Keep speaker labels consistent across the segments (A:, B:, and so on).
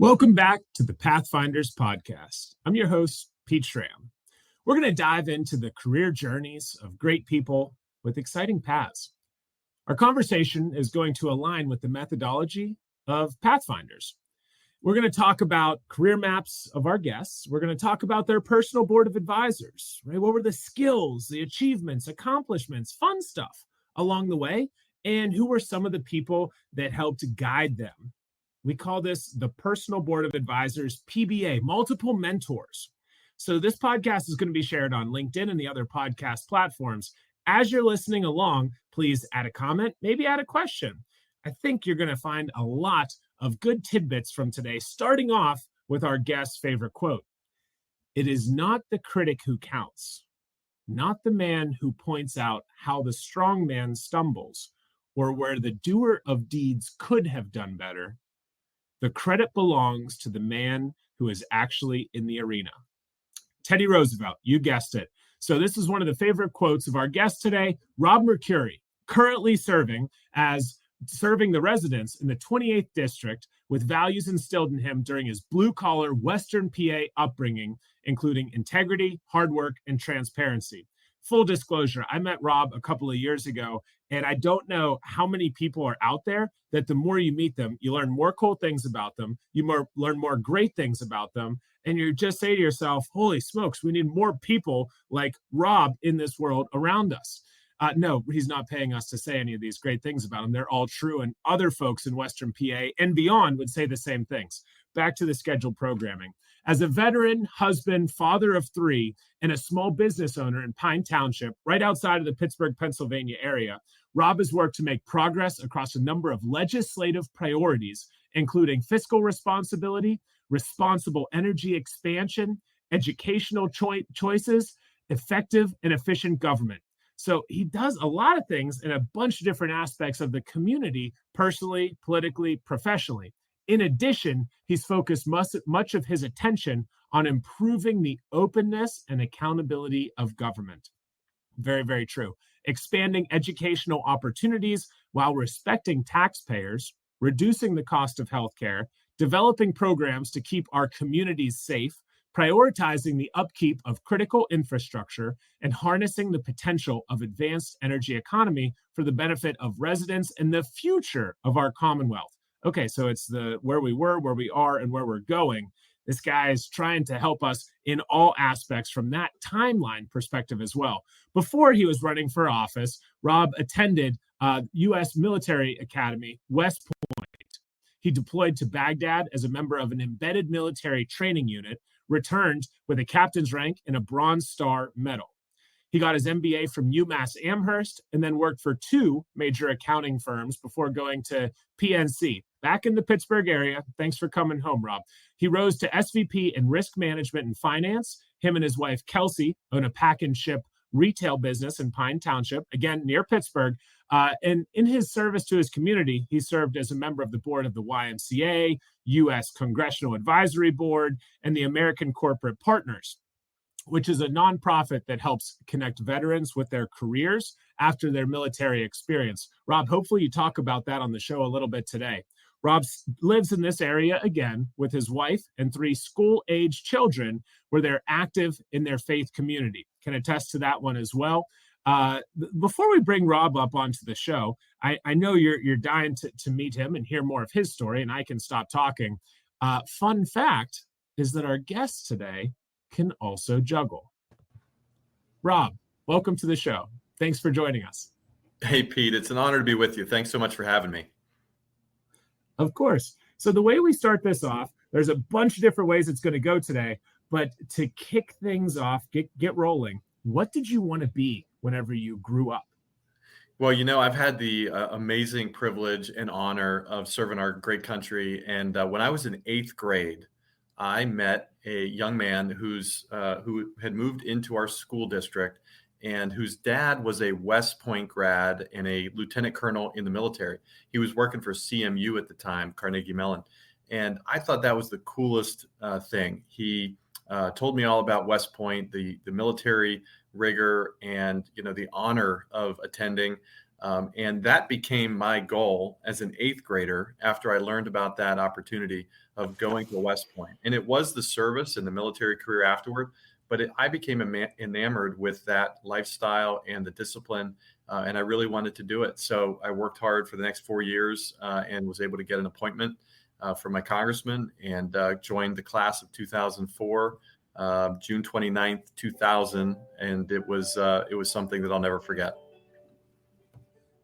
A: Welcome back to the Pathfinders podcast. I'm your host, Pete Schramm. We're going to dive into the career journeys of great people with exciting paths. Our conversation is going to align with the methodology of Pathfinders. We're going to talk about career maps of our guests. We're going to talk about their personal board of advisors, right? What were the skills, the achievements, accomplishments, fun stuff along the way, and who were some of the people that helped guide them. We call this the Personal Board of Advisors, PBA, multiple mentors. So this podcast is going to be shared on LinkedIn and the other podcast platforms. As you're listening along, please add a comment, maybe add a question. I think you're going to find a lot of good tidbits from today, starting off with our guest's favorite quote. It is not the critic who counts, not the man who points out how the strong man stumbles or where the doer of deeds could have done better. The credit belongs to the man who is actually in the arena. Teddy Roosevelt, you guessed it. So this is one of the favorite quotes of our guest today, Rob Mercuri, currently serving the residents in the 28th District with values instilled in him during his blue-collar Western PA upbringing, including integrity, hard work, and transparency. Full disclosure, I met Rob a couple of years ago, and I don't know how many people are out there that the more you meet them, you learn more cool things about them, learn more great things about them, and you just say to yourself, holy smokes, we need more people like Rob in this world around us. No, he's not paying us to say any of these great things about him. They're all true, and other folks in Western PA and beyond would say the same things. Back to the scheduled programming. As a veteran, husband, father of three, and a small business owner in Pine Township, right outside of the Pittsburgh, Pennsylvania area, Rob has worked to make progress across a number of legislative priorities, including fiscal responsibility, responsible energy expansion, educational choices, effective and efficient government. So he does a lot of things in a bunch of different aspects of the community, personally, politically, professionally. In addition, he's focused much of his attention on improving the openness and accountability of government. Very, very true. Expanding educational opportunities while respecting taxpayers, reducing the cost of healthcare, developing programs to keep our communities safe, prioritizing the upkeep of critical infrastructure, and harnessing the potential of advanced energy economy for the benefit of residents and the future of our Commonwealth. Okay, so it's the where we were, where we are, and where we're going. This guy is trying to help us in all aspects from that timeline perspective as well. Before he was running for office, Rob attended U.S. Military Academy, West Point. He deployed to Baghdad as a member of an embedded military training unit, returned with a captain's rank and a Bronze Star medal. He got his MBA from UMass Amherst and then worked for two major accounting firms before going to PNC, back in the Pittsburgh area. Thanks for coming home, Rob. He rose to SVP in risk management and finance. Him and his wife, Kelsey, own a pack and ship retail business in Pine Township, again, near Pittsburgh. And in his service to his community, he served as a member of the board of the YMCA, U.S. Congressional Advisory Board, and the American Corporate Partners, which is a nonprofit that helps connect veterans with their careers after their military experience. Rob, hopefully you talk about that on the show a little bit today. Rob lives in this area again with his wife and three school-age children where they're active in their faith community. Can attest to that one as well. Before we bring Rob up onto the show, I know you're dying to meet him and hear more of his story, and I can stop talking. Fun fact is that our guest today can also juggle. Rob, welcome to the show. Thanks for joining us.
B: Hey, Pete, it's an honor to be with you. Thanks so much for having me.
A: Of course. So the way we start this off, there's a bunch of different ways it's going to go today, but to kick things off, get rolling, what did you want to be whenever you grew up?
B: Well, I've had the amazing privilege and honor of serving our great country. And when I was in 8th grade, I met a young man who had moved into our school district and whose dad was a West Point grad and a lieutenant colonel in the military. He was working for CMU at the time, Carnegie Mellon. And I thought that was the coolest thing. He told me all about West Point, the military rigor and, the honor of attending. And that became my goal as an eighth grader after I learned about that opportunity of going to West Point. And it was the service and the military career afterward, but I became enamored with that lifestyle and the discipline, and I really wanted to do it. So I worked hard for the next 4 years and was able to get an appointment for my congressman and joined the class of 2004, June 29th, 2000. And it was something that I'll never forget.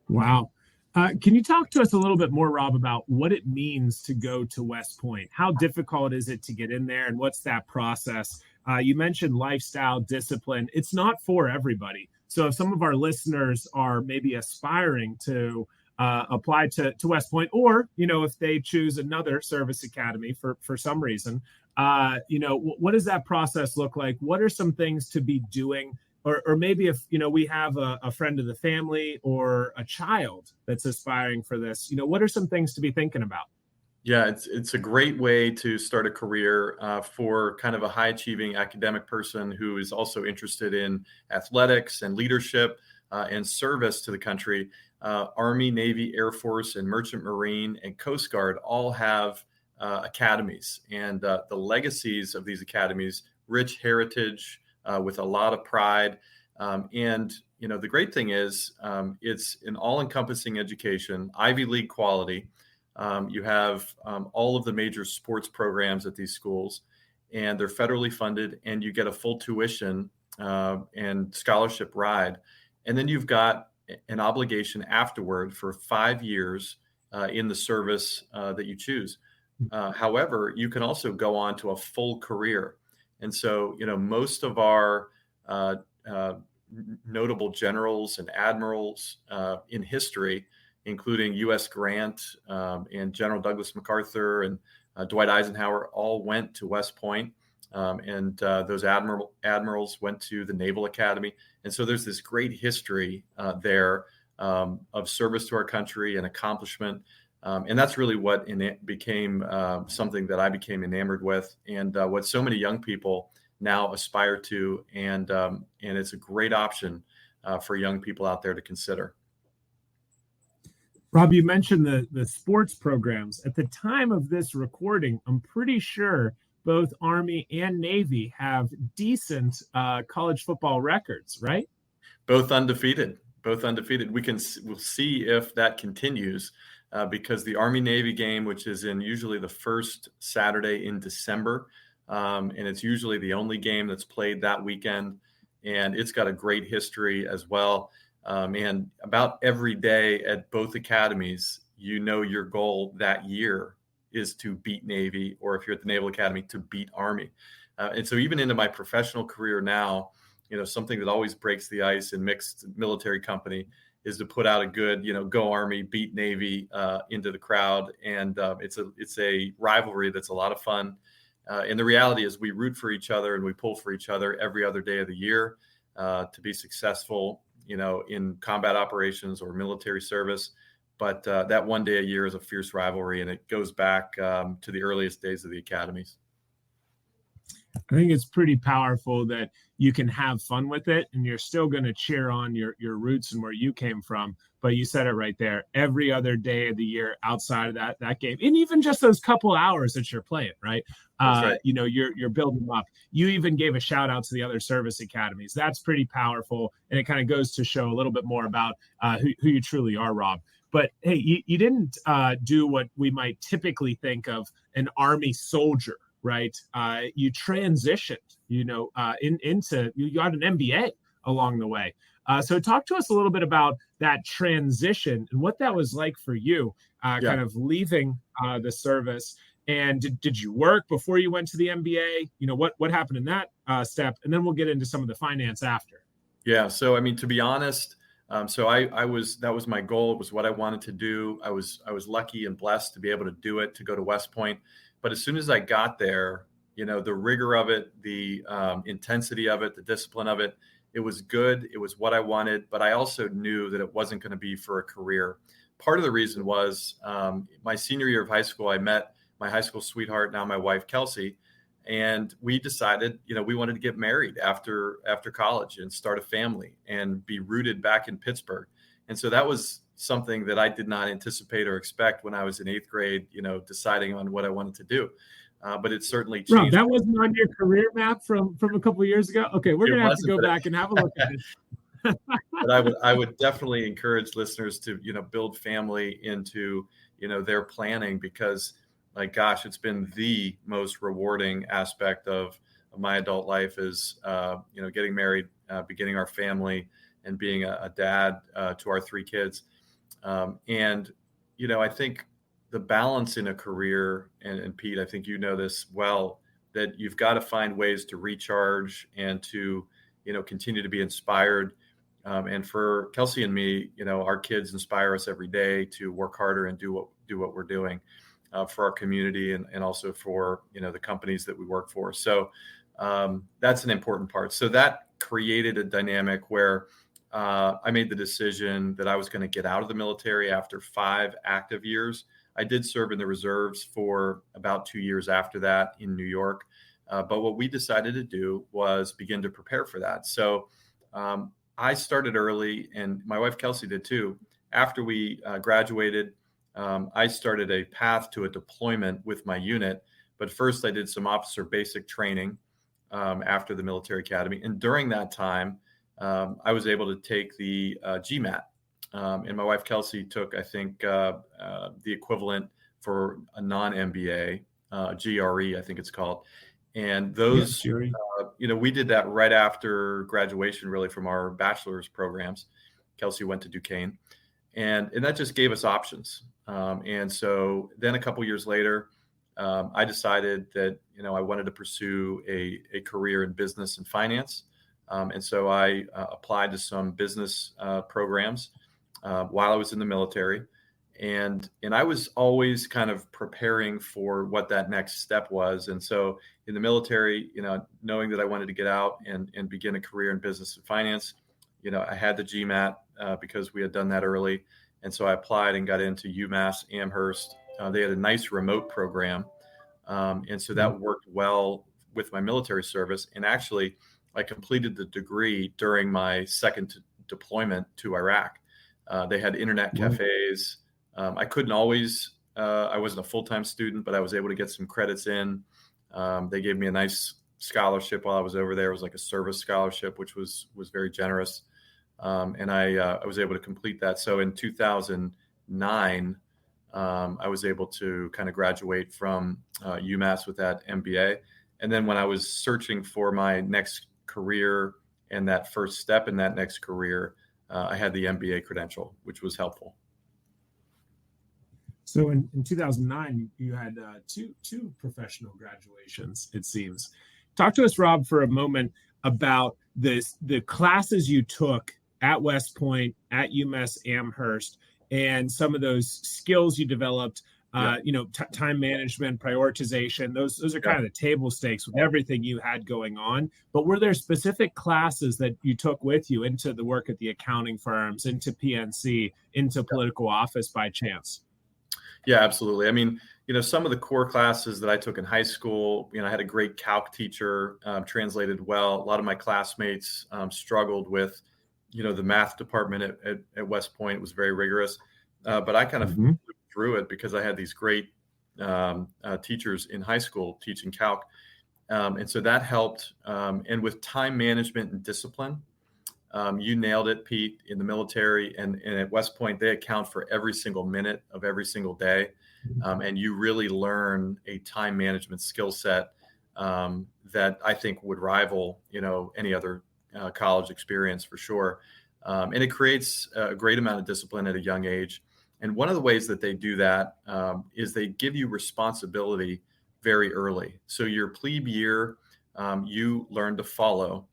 A: Wow. Can you talk to us a little bit more, Rob, about what it means to go to West Point? How difficult is it to get in there, and what's that process? You mentioned lifestyle, discipline. It's not for everybody. So if some of our listeners are maybe aspiring to apply to West Point, or, if they choose another service academy for some reason, what does that process look like? What are some things to be doing? Or maybe if, we have a friend of the family or a child that's aspiring for this, what are some things to be thinking about?
B: Yeah, it's a great way to start a career for kind of a high achieving academic person who is also interested in athletics and leadership and service to the country. Army, Navy, Air Force, and Merchant Marine and Coast Guard all have academies, and the legacies of these academies, rich heritage with a lot of pride. And the great thing is it's an all-encompassing education, Ivy League quality. You have all of the major sports programs at these schools, and they're federally funded, and you get a full tuition and scholarship ride. And then you've got an obligation afterward for 5 years in the service that you choose. However, you can also go on to a full career. And so, most of our notable generals and admirals in history, including U.S. Grant and General Douglas MacArthur and Dwight Eisenhower, all went to West Point. And those admirals went to the Naval Academy. And so there's this great history there of service to our country and accomplishment. And that's really what became something that I became enamored with, and what so many young people now aspire to. And it's a great option for young people out there to consider.
A: Rob, you mentioned the sports programs. At the time of this recording, I'm pretty sure both Army and Navy have decent college football records, right?
B: Both undefeated. We'll see if that continues because the Army-Navy game, which is in usually the first Saturday in December, and it's usually the only game that's played that weekend, and it's got a great history as well. And about every day at both academies, your goal that year is to beat Navy, or if you're at the Naval Academy, to beat Army. And so even into my professional career now, something that always breaks the ice in mixed military company is to put out a good, go Army, beat Navy into the crowd. And it's a rivalry that's a lot of fun. And the reality is we root for each other and we pull for each other every other day of the year to be successful, in combat operations or military service. But that one day a year is a fierce rivalry, and it goes back to the earliest days of the academies.
A: I think it's pretty powerful that you can have fun with it, and you're still going to cheer on your roots and where you came from. But you said it right there. Every other day of the year outside of that game, and even just those couple hours that you're playing, right?
B: That's right.
A: You're building up. You even gave a shout out to the other service academies. That's pretty powerful, and it kind of goes to show a little bit more about who you truly are, Rob. But hey, you didn't do what we might typically think of an Army soldier, right? You transitioned, into, you got an MBA along the way. So talk to us a little bit about that transition and what that was like for you, kind of leaving the service. And did you work before you went to the MBA? What happened in that step? And then we'll get into some of the finance after.
B: Yeah. So, to be honest, that was my goal. It was what I wanted to do. I was lucky and blessed to be able to do it, to go to West Point. But as soon as I got there, the rigor of it, the intensity of it, the discipline of it, it was good. It was what I wanted. But I also knew that it wasn't going to be for a career. Part of the reason was my senior year of high school, I met my high school sweetheart, now my wife, Kelsey. And we decided, we wanted to get married after college and start a family and be rooted back in Pittsburgh. And so that was something that I did not anticipate or expect when I was in 8th grade, deciding on what I wanted to do. But it certainly
A: Rob,
B: changed.
A: that wasn't on your career map from a couple of years ago. Okay, we're
B: It
A: gonna have to
B: wasn't,
A: go
B: but
A: back and have a look at this.
B: but I would definitely encourage listeners to, build family into, their planning, because like, gosh, it's been the most rewarding aspect of my adult life is, getting married, beginning our family, and being a dad to our 3 kids. And, I think the balance in a career, and Pete, I think you know this well, that you've got to find ways to recharge and to, continue to be inspired. And for Kelsey and me, our kids inspire us every day to work harder and do what we're doing for our community, and also for, the companies that we work for. So that's an important part. So that created a dynamic where I made the decision that I was going to get out of the military after 5 active years. I did serve in the reserves for about 2 years after that in New York. But what we decided to do was begin to prepare for that. So I started early, and my wife Kelsey did too. After we graduated, I started a path to a deployment with my unit. But first, I did some officer basic training after the military academy. And during that time, I was able to take the GMAT. And my wife Kelsey took, I think, the equivalent for a non-MBA, GRE, I think it's called. And those, we did that right after graduation, really, from our bachelor's programs. Kelsey went to Duquesne, and that just gave us options. And so then a couple years later, I decided that, I wanted to pursue a career in business and finance. And so I applied to some business programs while I was in the military. And I was always kind of preparing for what that next step was. And so in the military, knowing that I wanted to get out and begin a career in business and finance, I had the GMAT because we had done that early. And so I applied and got into UMass Amherst. They had a nice remote program. And so that worked well with my military service. And actually, I completed the degree during my second deployment to Iraq. They had internet cafes. I couldn't always, I wasn't a full-time student, but I was able to get some credits in. They gave me a nice scholarship while I was over there. It was like a service scholarship, which was very generous. And I was able to complete that. So in 2009, I was able to kind of graduate from UMass with that MBA. And then when I was searching for my next career and that first step in that next career, I had the MBA credential, which was helpful.
A: So in 2009, you had two professional graduations, it seems. Talk to us, Rob, for a moment about the classes you took at West Point, at UMass Amherst, and some of those skills you developed. Time management, prioritization. Those are kind of the table stakes with everything you had going on. But were there specific classes that you took with you into the work at the accounting firms, into PNC, into political office by chance?
B: Yeah, absolutely. I mean, some of the core classes that I took in high school, I had a great calc teacher, translated well. A lot of my classmates struggled with, the math department at West Point. It was very rigorous. But I kind of flew through it because I had these great teachers in high school teaching calc. And so that helped. And with time management and discipline, you nailed it, Pete, in the military and at West Point, they account for every single minute of every single day. And you really learn a time management skill set that I think would rival, any other college experience for sure. And it creates a great amount of discipline at a young age. And one of the ways that they do that is they give you responsibility very early. So your plebe year, you learn to follow.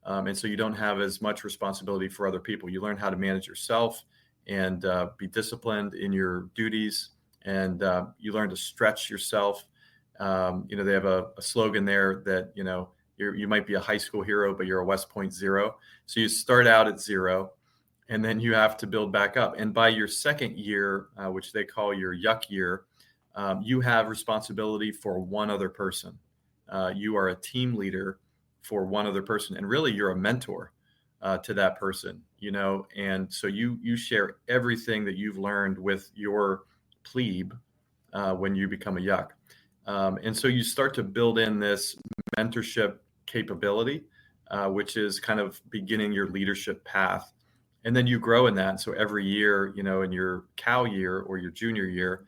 B: And so you don't have as much responsibility for other people. You learn how to manage yourself and be disciplined in your duties. And you learn to stretch yourself. They have a slogan there that, you might be a high school hero, but you're a West Point zero. So you start out at zero, and then you have to build back up. And by your second year, which they call your yuck year, you have responsibility for one other person. You are a team leader for one other person. And really, you're a mentor to that person, and so you share everything that you've learned with your plebe when you become a yuck. And so you start to build in this mentorship capability, which is kind of beginning your leadership path. And then you grow in that. So every year, in your cow year or your junior year,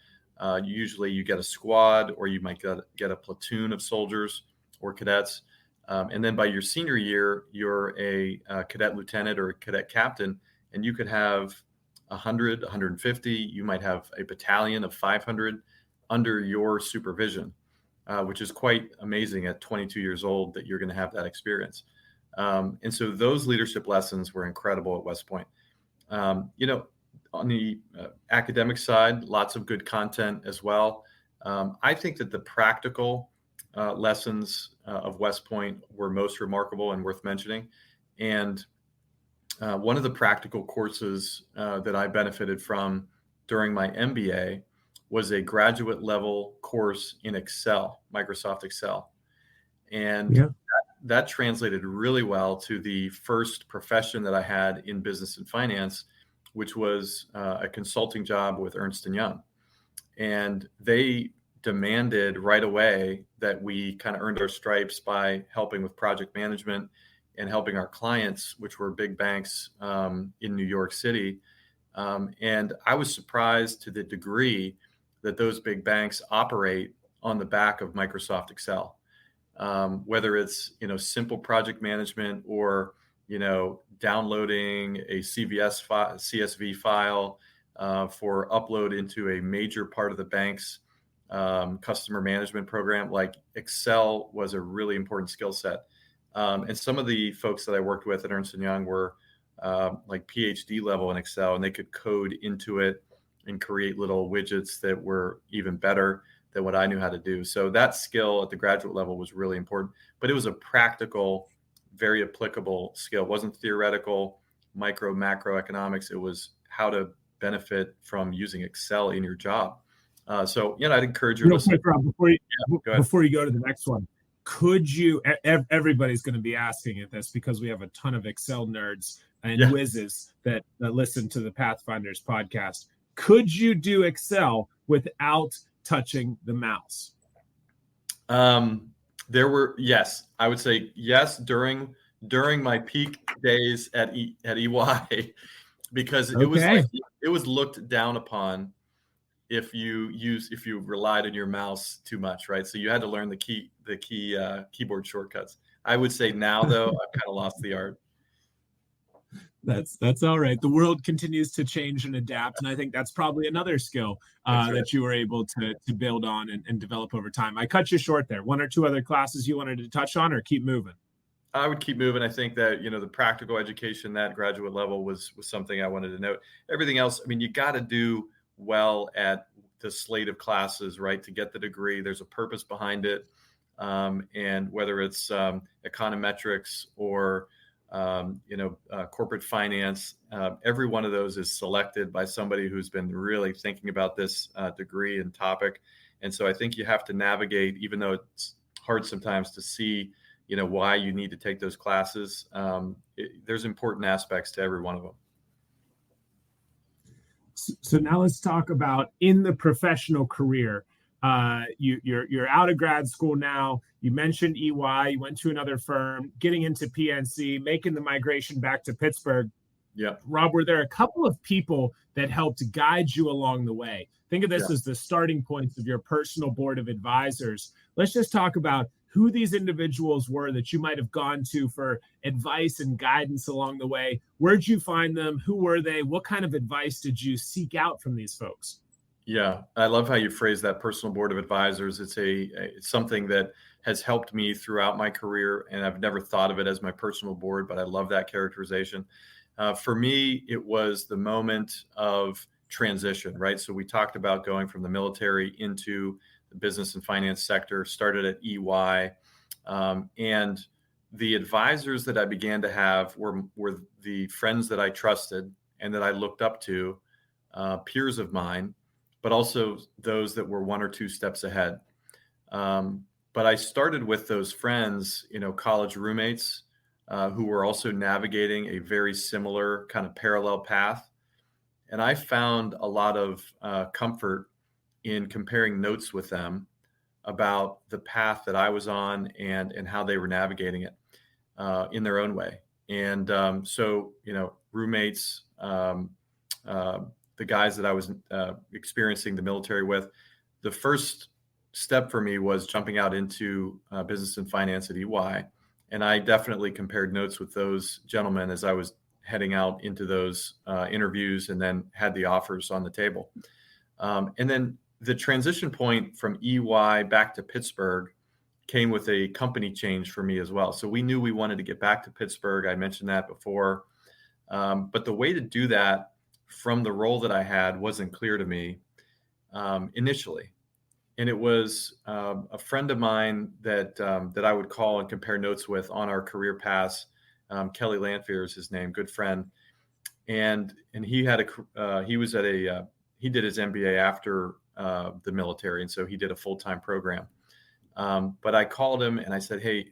B: usually you get a squad, or you might get a platoon of soldiers or cadets. And then by your senior year, you're a cadet lieutenant or a cadet captain, and you could have 100, 150. You might have a battalion of 500 under your supervision, which is quite amazing at 22 years old that you're going to have that experience. And so those leadership lessons were incredible at West Point. On the academic side, lots of good content as well. I think that the practical lessons of West Point were most remarkable and worth mentioning. And one of the practical courses that I benefited from during my MBA was a graduate level course in Excel, Microsoft Excel. And that translated really well to the first profession that I had in business and finance, which was a consulting job with Ernst & Young. And they demanded right away that we kind of earned our stripes by helping with project management and helping our clients, which were big banks in New York City. And I was surprised to the degree that those big banks operate on the back of Microsoft Excel, whether it's, simple project management or, downloading a CSV file for upload into a major part of the bank's customer management program. Like, Excel was a really important skill set. And some of the folks that I worked with at Ernst & Young were like PhD level in Excel, and they could code into it and create little widgets that were even better than what I knew how to do. So that skill at the graduate level was really important, but it was a practical, very applicable skill. It wasn't theoretical macroeconomics. It was how to benefit from using Excel in your job. So, I'd encourage your listeners.
A: Before you go to the next one, could you, everybody's going to be asking it this because we have a ton of Excel nerds and whizzes that listen to the Pathfinders podcast. Could you do Excel without touching the mouse?
B: Yes, I would say yes during my peak days at EY, because it was looked down upon if you relied on your mouse too much, right? So you had to learn the keyboard shortcuts. I would say now, though, I've kind of lost the art.
A: That's all right. The world continues to change and adapt, and I think that's probably another skill that you were able to build on and develop over time. I cut you short there. One or two other classes you wanted to touch on, or keep moving?
B: I would keep moving. I think that, the practical education, that graduate level was something I wanted to note. Everything else, you got to do well at the slate of classes, right? To get the degree, there's a purpose behind it. And whether it's econometrics or corporate finance, every one of those is selected by somebody who's been really thinking about this degree and topic. And so I think you have to navigate, even though it's hard sometimes to see, why you need to take those classes. There's important aspects to every one of them.
A: So now let's talk about in the professional career. You're out of grad school now. You mentioned EY. You went to another firm, getting into PNC, making the migration back to Pittsburgh.
B: Yeah,
A: Rob, were there a couple of people that helped guide you along the way? Think of this as the starting points of your personal board of advisors. Let's just talk about who these individuals were that you might have gone to for advice and guidance along the way. Where'd you find them? Who were they? What kind of advice did you seek out from these folks?
B: Yeah, I love how you phrase that personal board of advisors. It's something that has helped me throughout my career, and I've never thought of it as my personal board, but I love that characterization. For me, it was the moment of transition, right? So we talked about going from the military into the business and finance sector, started at EY, and the advisors that I began to have were the friends that I trusted and that I looked up to, peers of mine, but also those that were one or two steps ahead. But I started with those friends, college roommates, who were also navigating a very similar kind of parallel path. And I found a lot of comfort in comparing notes with them about the path that I was on and how they were navigating it in their own way. And so, roommates, the guys that I was experiencing the military with, the first step for me was jumping out into business and finance at EY. And I definitely compared notes with those gentlemen as I was heading out into those interviews and then had the offers on the table. And then the transition point from EY back to Pittsburgh came with a company change for me as well. So we knew we wanted to get back to Pittsburgh. I mentioned that before. But the way to do that from the role that I had wasn't clear to me initially. And it was a friend of mine that I would call and compare notes with on our career paths. Kelly Lanfear is his name, good friend. And he had he did his MBA after the military. And so he did a full-time program. But I called him and I said, hey,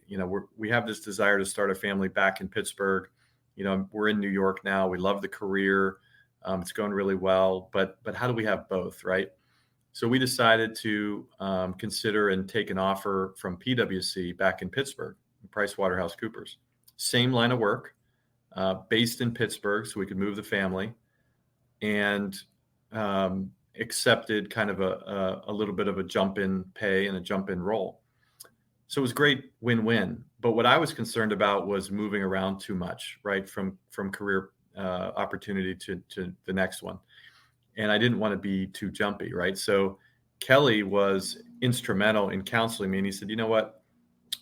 B: we have this desire to start a family back in Pittsburgh. We're in New York now. We love the career. It's going really well, but how do we have both, right? So we decided to consider and take an offer from PwC back in Pittsburgh, PricewaterhouseCoopers. Same line of work, based in Pittsburgh, so we could move the family, and accepted kind of a little bit of a jump in pay and a jump in role. So it was great win-win. But what I was concerned about was moving around too much, right? From career opportunity to the next one. And I didn't want to be too jumpy, right? So Kelly was instrumental in counseling me. And he said, you know what,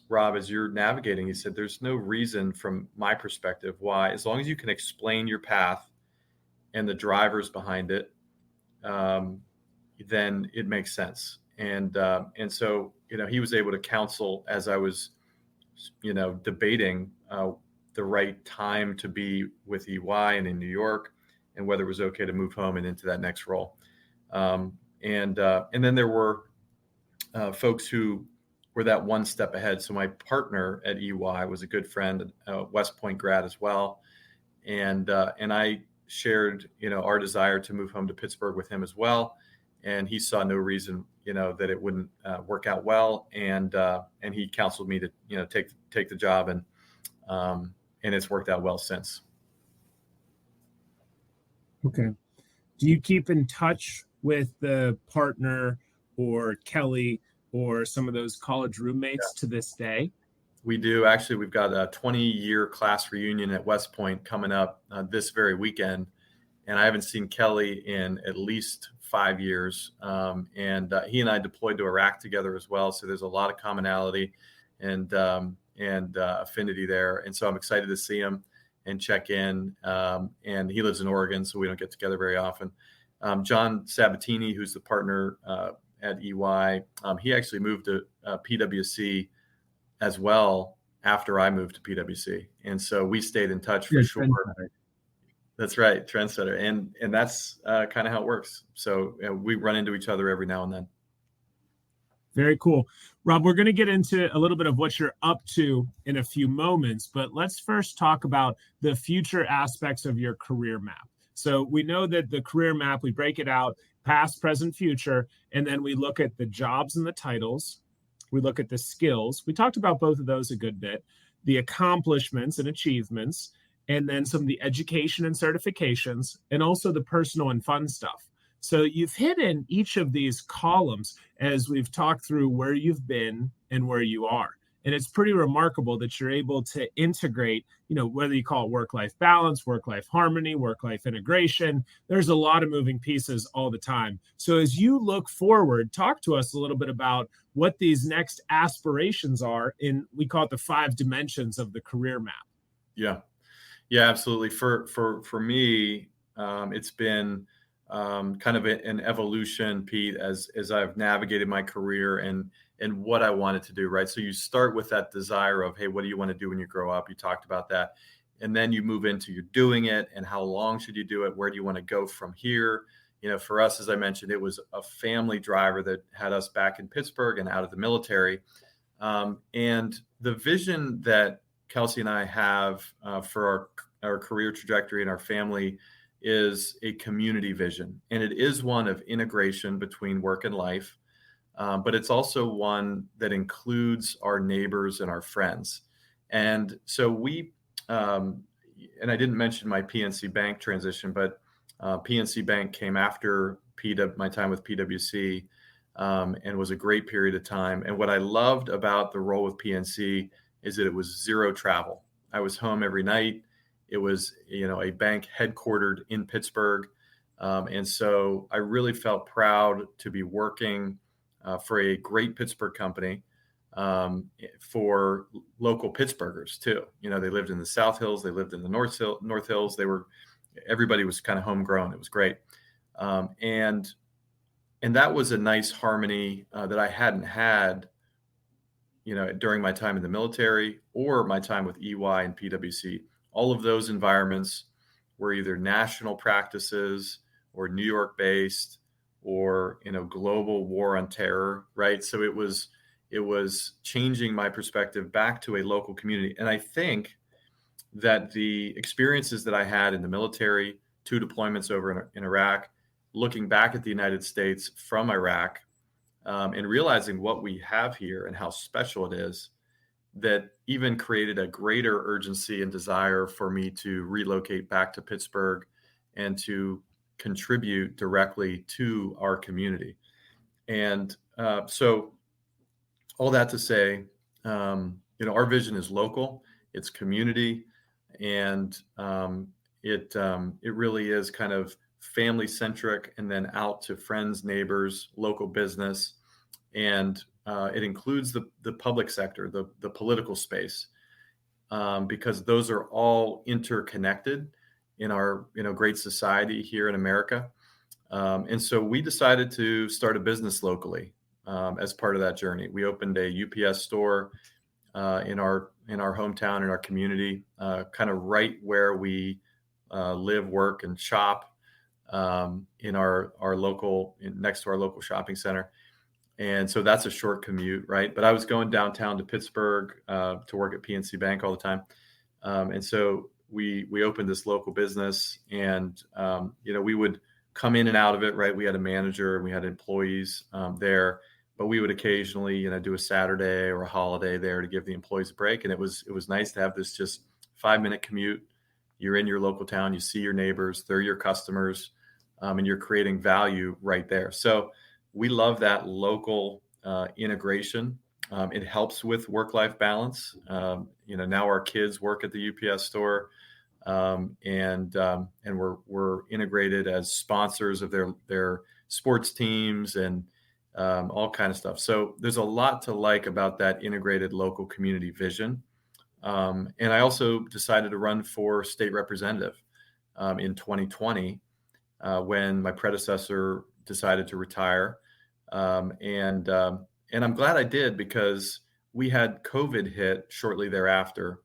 B: Rob, as you're navigating, he said, there's no reason from my perspective why, as long as you can explain your path and the drivers behind it, then it makes sense. And so, he was able to counsel as I was, debating the right time to be with EY and in New York, and whether it was okay to move home and into that next role. And then there were folks who were that one step ahead. So my partner at EY was a good friend, West Point grad as well. And I shared, our desire to move home to Pittsburgh with him as well. And he saw no reason, that it wouldn't work out well. And he counseled me to, take the job, and it's worked out well since.
A: Okay. Do you keep in touch with the partner or Kelly or some of those college roommates to this day?
B: We do. Actually, we've got a 20-year class reunion at West Point coming up this very weekend. And I haven't seen Kelly in at least 5 years. And he and I deployed to Iraq together as well. So there's a lot of commonality and affinity there. And so I'm excited to see him and check in. And he lives in Oregon, so we don't get together very often. John Sabatini, who's the partner at EY, he actually moved to PwC as well after I moved to PwC. And so we stayed in touch for sure. That's right, trendsetter. And that's kind of how it works. So we run into each other every now and then.
A: Very cool. Rob, we're going to get into a little bit of what you're up to in a few moments, but let's first talk about the future aspects of your career map. So we know that the career map, we break it out, past, present, future, and then we look at the jobs and the titles. We look at the skills. We talked about both of those a good bit, the accomplishments and achievements, and then some of the education and certifications, and also the personal and fun stuff. So you've hit in each of these columns as we've talked through where you've been and where you are. And it's pretty remarkable that you're able to integrate, whether you call it work-life balance, work-life harmony, work-life integration. There's a lot of moving pieces all the time. So as you look forward, talk to us a little bit about what these next aspirations are we call it the 5 dimensions of the career map.
B: Yeah, absolutely. For me, it's been kind of an evolution, Pete, as I've navigated my career and what I wanted to do, right? So you start with that desire of, hey, what do you want to do when you grow up? You talked about that. And then you move into you're doing it, and how long should you do it? Where do you want to go from here? For us, as I mentioned, it was a family driver that had us back in Pittsburgh and out of the military. And the vision that Kelsey and I have for our career trajectory and our family is a community vision. And it is one of integration between work and life, but it's also one that includes our neighbors and our friends. And so and I didn't mention my PNC Bank transition, but PNC Bank came after my time with PwC, and was a great period of time. And what I loved about the role with PNC is that it was zero travel. I was home every night. It was, a bank headquartered in Pittsburgh. And so I really felt proud to be working for a great Pittsburgh company, for local Pittsburghers too. They lived in the South Hills, they lived in the North Hills. Everybody was kind of homegrown. It was great. And that was a nice harmony that I hadn't had, during my time in the military or my time with EY and PwC. All of those environments were either national practices or New York based or, global war on terror, right? So it was changing my perspective back to a local community. And I think that the experiences that I had in the military, 2 deployments over in Iraq, looking back at the United States from Iraq, and realizing what we have here and how special it is, that even created a greater urgency and desire for me to relocate back to Pittsburgh and to contribute directly to our community. And so all that to say, our vision is local, it's community, and it really is kind of family centric, and then out to friends, neighbors, local business, and it includes the public sector, the political space, because those are all interconnected in our great society here in America. And so we decided to start a business locally as part of that journey. We opened a UPS store in our hometown, in our community, kind of right where we live, work, and shop, in our local, next to our local shopping center. And so that's a short commute, right? But I was going downtown to Pittsburgh to work at PNC Bank all the time. And so we opened this local business, and we would come in and out of it, right? We had a manager and we had employees there, but we would occasionally, do a Saturday or a holiday there to give the employees a break. And it was nice to have this just 5-minute commute. You're in your local town, you see your neighbors, they're your customers, and you're creating value right there. So we love that local integration. It helps with work-life balance. Now our kids work at the UPS store, and we're integrated as sponsors of their sports teams and all kind of stuff. So there's a lot to like about that integrated local community vision. And I also decided to run for state representative in 2020 when my predecessor decided to retire. And I'm glad I did, because we had COVID hit shortly thereafter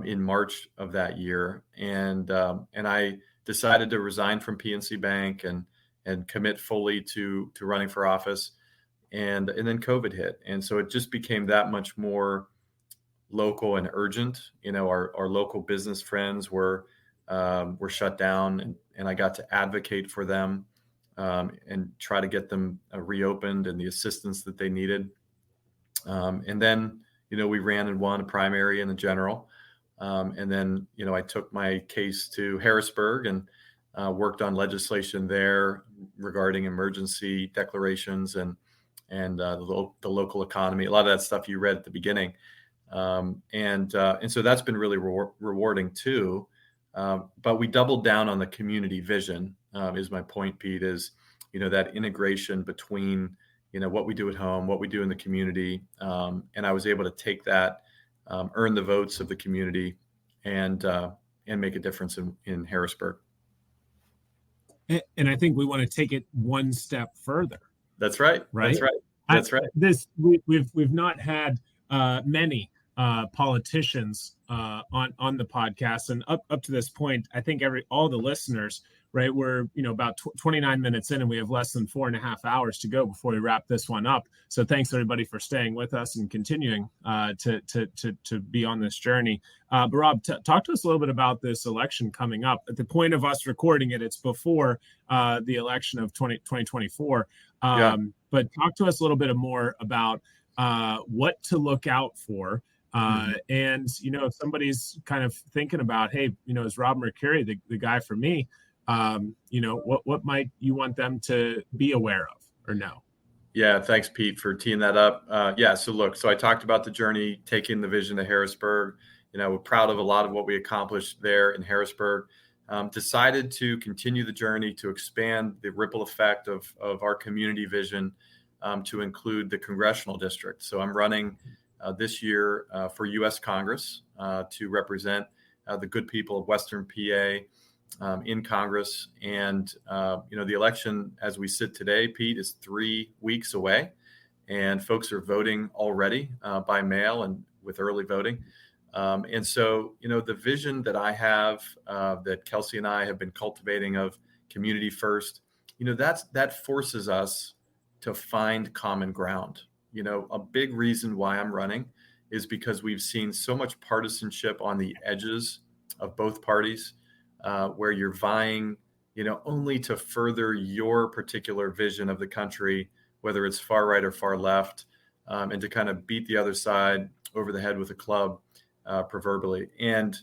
B: in March of that year. And I decided to resign from PNC Bank and commit fully to running for office. And then COVID hit. And so it just became that much more local and urgent. Our local business friends were shut down, and I got to advocate for them and try to get them reopened and the assistance that they needed. And then, we ran and won a primary and a general. And then, I took my case to Harrisburg and worked on legislation there regarding emergency declarations and the local economy, a lot of that stuff you read at the beginning. And so that's been really rewarding too. But we doubled down on the community vision, is my point, Pete, is, that integration between, what we do at home, what we do in the community. And I was able to take that, earn the votes of the community, and make a difference in Harrisburg.
A: And I think we want to take it one step further.
B: That's right.
A: Right.
B: That's right.
A: We've not had many politicians on the podcast, and up to this point, I think all the listeners right? We're, about 29 minutes in, and we have less than 4.5 hours to go before we wrap this one up. So thanks everybody for staying with us and continuing to be on this journey. But Rob, talk to us a little bit about this election coming up. At the point of us recording it, it's before the election of 2024. But talk to us a little bit more about what to look out for. And, if somebody's kind of thinking about, hey, is Rob Mercuri the guy for me? What might you want them to be aware of or know?
B: Yeah, thanks, Pete, for teeing that up. So I talked about the journey, taking the vision to Harrisburg. We're proud of a lot of what we accomplished there in Harrisburg. Decided to continue the journey to expand the ripple effect of our community vision to include the congressional district. So I'm running this year for U.S. Congress to represent the good people of Western PA in Congress. And, the election as we sit today, Pete, is 3 weeks away, and folks are voting already by mail and with early voting. And so, the vision that I have, that Kelsey and I have been cultivating of community first, that forces us to find common ground. A big reason why I'm running is because we've seen so much partisanship on the edges of both parties, where you're vying, only to further your particular vision of the country, whether it's far right or far left, and to kind of beat the other side over the head with a club, proverbially. And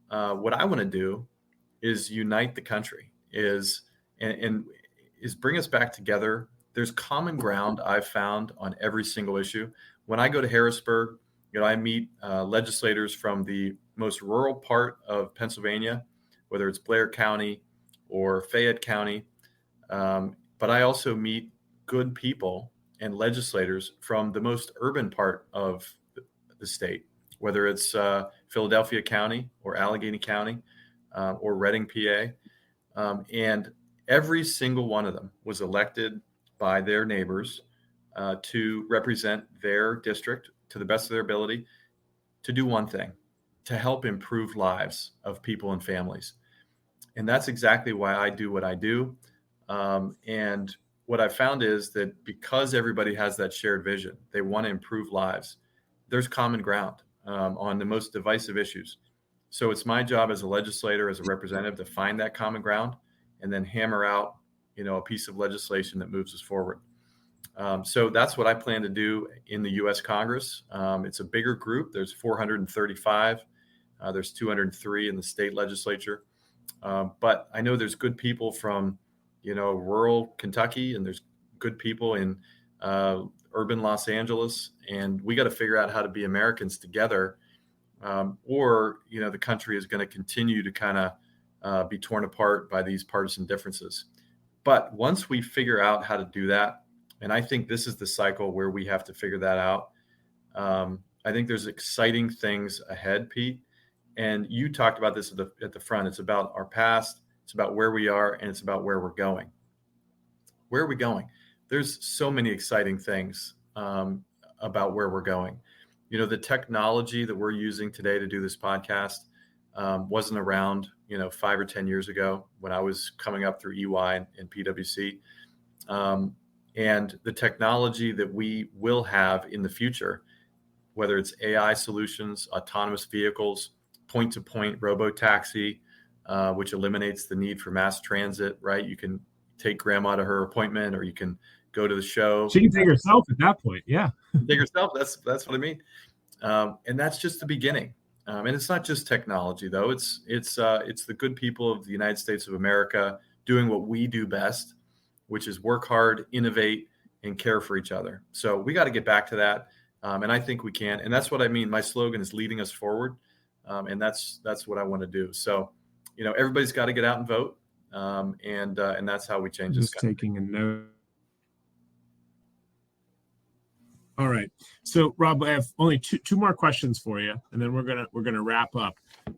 B: what I want to do is unite the country, is bring us back together. There's common ground I've found on every single issue. When I go to Harrisburg, I meet legislators from the most rural part of Pennsylvania, whether it's Blair County or Fayette County. But I also meet good people and legislators from the most urban part of the state, whether it's Philadelphia County or Allegheny County or Reading, PA. And every single one of them was elected by their neighbors to represent their district to the best of their ability, to do one thing, to help improve lives of people and families. And that's exactly why I do what I do. And what I found is that because everybody has that shared vision, they want to improve lives, there's common ground on the most divisive issues. So it's my job as a legislator, as a representative, to find that common ground and then hammer out, a piece of legislation that moves us forward. So that's what I plan to do in the U.S. Congress. It's a bigger group. There's 435. There's 203 in the state legislature. But I know there's good people from, rural Kentucky, and there's good people in urban Los Angeles. And we got to figure out how to be Americans together, or, the country is going to continue to kind of be torn apart by these partisan differences. But once we figure out how to do that, and I think this is the cycle where we have to figure that out, I think there's exciting things ahead, Pete. And you talked about this at the front. It's about our past, it's about where we are, and it's about where we're going. Where are we going? There's so many exciting things about where we're going. The technology that we're using today to do this podcast wasn't around, 5 or 10 years ago when I was coming up through EY and PwC. And the technology that we will have in the future, whether it's AI solutions, autonomous vehicles, point-to-point robo-taxi, which eliminates the need for mass transit, right? You can take grandma to her appointment, or you can go to the show.
A: She can take herself at that point. Yeah.
B: Take herself. That's what I mean. And that's just the beginning. And it's not just technology, though. It's the good people of the United States of America doing what we do best, which is work hard, innovate, and care for each other. So we got to get back to that. And I think we can. And that's what I mean. My slogan is leading us forward. And that's what I want to do. So, everybody's got to get out and vote. And that's how we change this country.
A: Just taking a note. All right. So, Rob, I have only two more questions for you, and then we're gonna wrap up.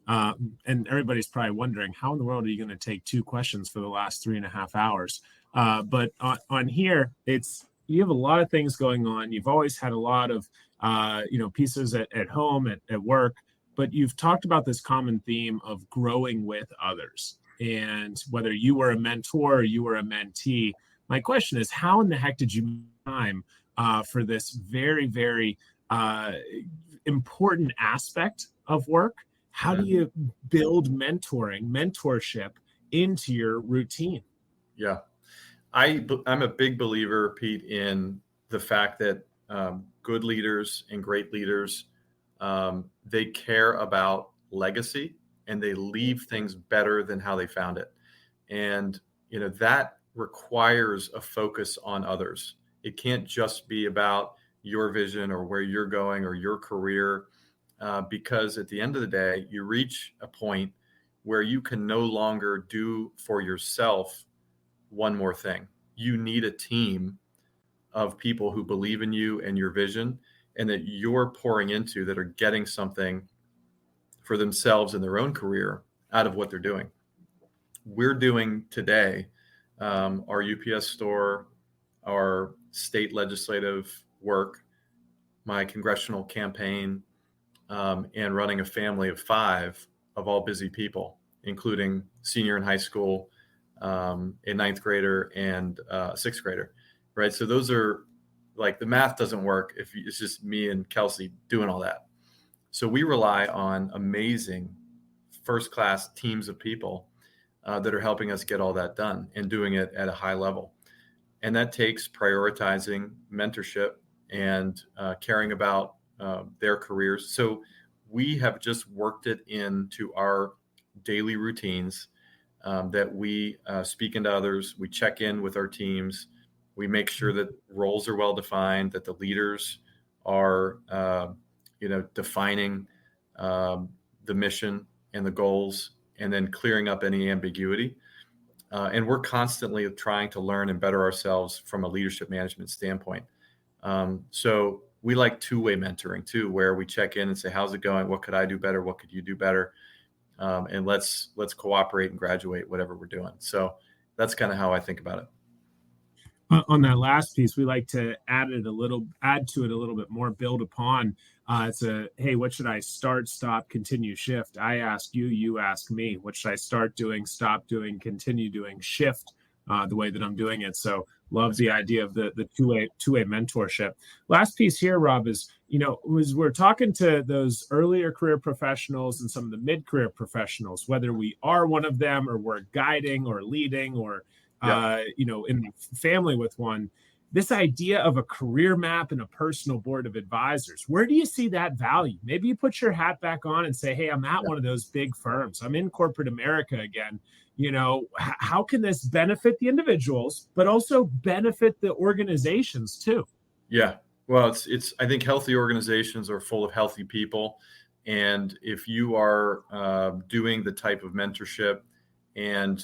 A: And everybody's probably wondering, how in the world are you going to take 2 questions for the last 3.5 hours? But on here, you have a lot of things going on. You've always had a lot of pieces at home, at work, but you've talked about this common theme of growing with others. And whether you were a mentor or you were a mentee, my question is, how in the heck did you make time for this very, very important aspect of work? How do you build mentorship into your routine?
B: Yeah. I'm a big believer, Pete, in the fact that good leaders and great leaders, they care about legacy and they leave things better than how they found it. And, that requires a focus on others. It can't just be about your vision or where you're going or your career, because at the end of the day, you reach a point where you can no longer do for yourself one more thing. You need a team of people who believe in you and your vision and that you're pouring into, that are getting something for themselves in their own career out of what they're doing. We're doing today, our UPS store, our state legislative work, my congressional campaign, and running a family of 5 of all busy people, including senior in high school, a 9th grader, and a 6th grader, right? So those are, like, the math doesn't work if it's just me and Kelsey doing all that. So we rely on amazing first-class teams of people that are helping us get all that done and doing it at a high level. And that takes prioritizing mentorship and caring about their careers. So we have just worked it into our daily routines, that we speak into others, we check in with our teams, we make sure that roles are well defined, that the leaders are, defining the mission and the goals, and then clearing up any ambiguity. And we're constantly trying to learn and better ourselves from a leadership management standpoint. So we like two-way mentoring too, where we check in and say, how's it going? What could I do better? What could you do better? And let's cooperate and graduate whatever we're doing. So that's kind of how I think about it.
A: On that last piece, we like to add to it a little bit more, build upon. It's hey, what should I start, stop, continue, shift? I ask you, you ask me. What should I start doing, stop doing, continue doing, shift the way that I'm doing it? So love the idea of the two-way mentorship. Last piece here, Rob, is, was we're talking to those earlier career professionals and some of the mid-career professionals, whether we are one of them or we're guiding or leading or in family with one, this idea of a career map and a personal board of advisors. Where do you see that value? Maybe you put your hat back on and say, hey, I'm at one of those big firms. I'm in corporate America again. How can this benefit the individuals, but also benefit the organizations too?
B: Yeah. Well, it's I think healthy organizations are full of healthy people. And if you are doing the type of mentorship and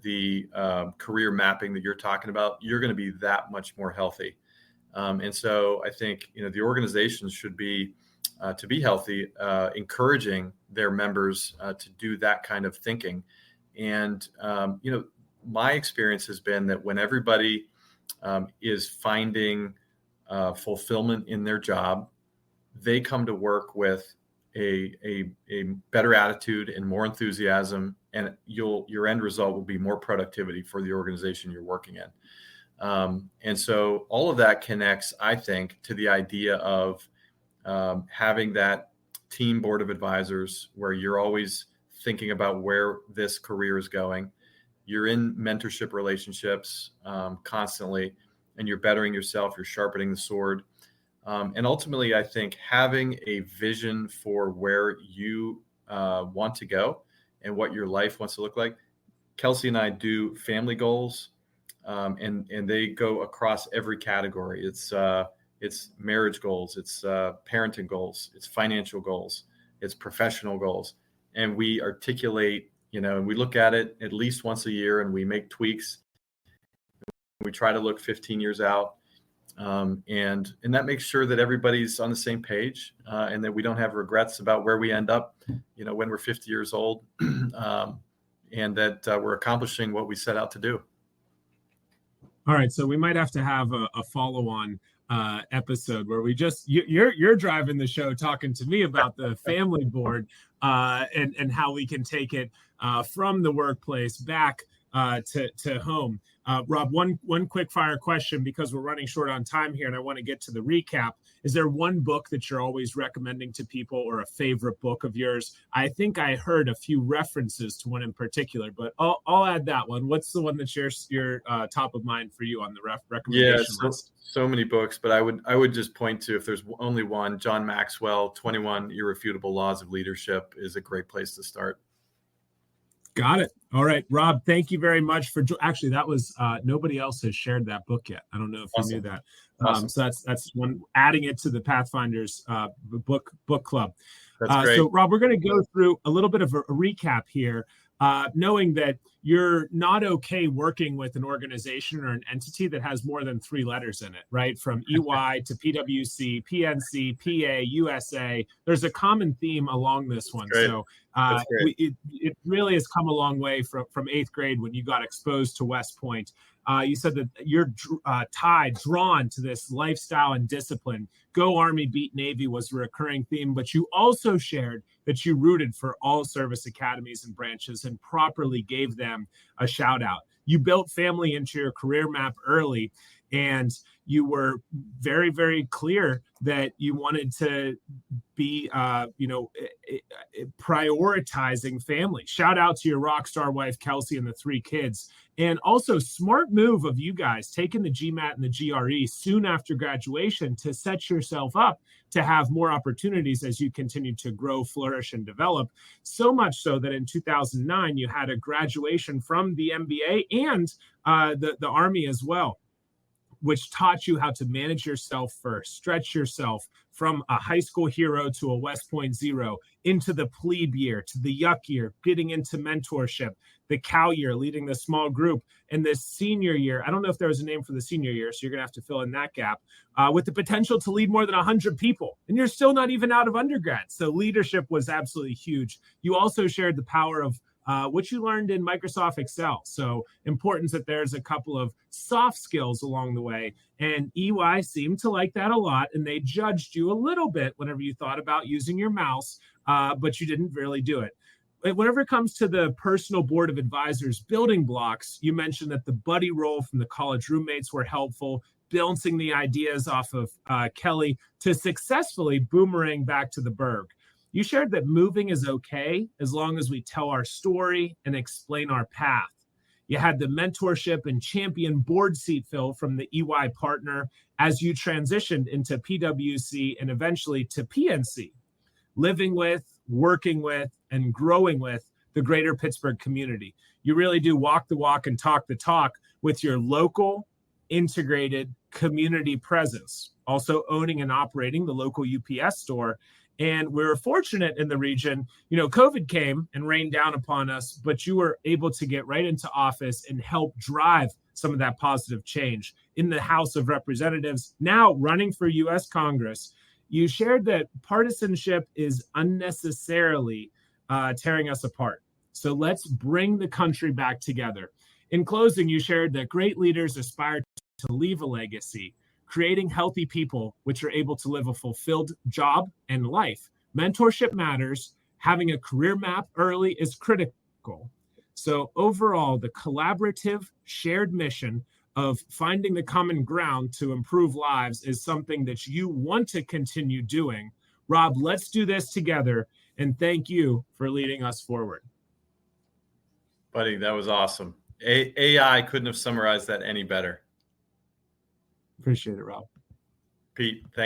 B: the career mapping that you're talking about, you're going to be that much more healthy. And so I think, the organizations should be, to be healthy, encouraging their members to do that kind of thinking. And, my experience has been that when everybody is finding fulfillment in their job, they come to work with a better attitude and more enthusiasm, and your end result will be more productivity for the organization you're working in. And so all of that connects, I think, to the idea of having that team board of advisors where you're always thinking about where this career is going. You're in mentorship relationships constantly, and you're bettering yourself, you're sharpening the sword. And ultimately, I think having a vision for where you want to go and what your life wants to look like. Kelsey and I do family goals, and they go across every category. It's marriage goals, it's parenting goals, it's financial goals, it's professional goals. And we articulate, and we look at it at least once a year and we make tweaks. We try to look 15 years out. And that makes sure that everybody's on the same page, and that we don't have regrets about where we end up, when we're 50 years old, and that we're accomplishing what we set out to do.
A: All right, so we might have to have a follow-on episode where we just you're driving the show, talking to me about the family board and how we can take it from the workplace back to home. Rob, one quick fire question because we're running short on time here, and I want to get to the recap. Is there one book that you're always recommending to people, or a favorite book of yours? I think I heard a few references to one in particular, but I'll add that one. What's the one that's your top of mind for you on the recommendation list?
B: So many books, but I would just point to, if there's only one, John Maxwell, 21 Irrefutable Laws of Leadership is a great place to start.
A: Got it. All right, Rob, thank you very much for actually, that was nobody else has shared that book yet. I don't know if you knew that.
B: Awesome.
A: So that's one, adding it to the Pathfinders book club.
B: That's great.
A: So Rob, we're going to go through a little bit of a recap here, knowing that you're not okay working with an organization or an entity that has more than 3 letters in it, right? From EY to PwC, PNC, PA, USA. There's a common theme along this one. So it really has come a long way from 8th grade when you got exposed to West Point. You said that you're drawn to this lifestyle and discipline. Go Army, beat Navy was a recurring theme, but you also shared that you rooted for all service academies and branches and properly gave them a shout out. You built family into your career map early, and you were very, very clear that you wanted to be, prioritizing family. Shout out to your rock star wife, Kelsey, and the 3 kids. And also, smart move of you guys taking the GMAT and the GRE soon after graduation to set yourself up to have more opportunities as you continue to grow, flourish, and develop. So much so that in 2009, you had a graduation from the MBA and the Army as well, which taught you how to manage yourself first, stretch yourself from a high school hero to a West Point zero, into the plebe year, to the yuck year, getting into mentorship, the cow year, leading the small group, and the senior year. I don't know if there was a name for the senior year, so you're going to have to fill in that gap, with the potential to lead more than 100 people. And you're still not even out of undergrad. So leadership was absolutely huge. You also shared the power of what you learned in Microsoft Excel. So importance that there's a couple of soft skills along the way. And EY seemed to like that a lot. And they judged you a little bit whenever you thought about using your mouse, but you didn't really do it. Whenever it comes to the personal board of advisors building blocks, you mentioned that the buddy role from the college roommates were helpful, bouncing the ideas off of Kelly to successfully boomerang back to the Berg. You shared that moving is okay as long as we tell our story and explain our path. You had the mentorship and champion board seat fill from the EY partner as you transitioned into PwC and eventually to PNC, living with, working with, and growing with the greater Pittsburgh community. You really do walk the walk and talk the talk with your local integrated community presence, also owning and operating the local UPS store. And we were fortunate in the region, COVID came and rained down upon us, but you were able to get right into office and help drive some of that positive change in the House of Representatives, now running for U.S. Congress. You shared that partisanship is unnecessarily tearing us apart. So let's bring the country back together. In closing, you shared that great leaders aspire to leave a legacy, creating healthy people which are able to live a fulfilled job and life. Mentorship matters. Having a career map early is critical. So overall, the collaborative shared mission of finding the common ground to improve lives is something that you want to continue doing. Rob, let's do this together. And thank you for leading us forward.
B: Buddy, that was awesome. AI couldn't have summarized that any better.
A: Appreciate it, Rob.
B: Pete, thank you.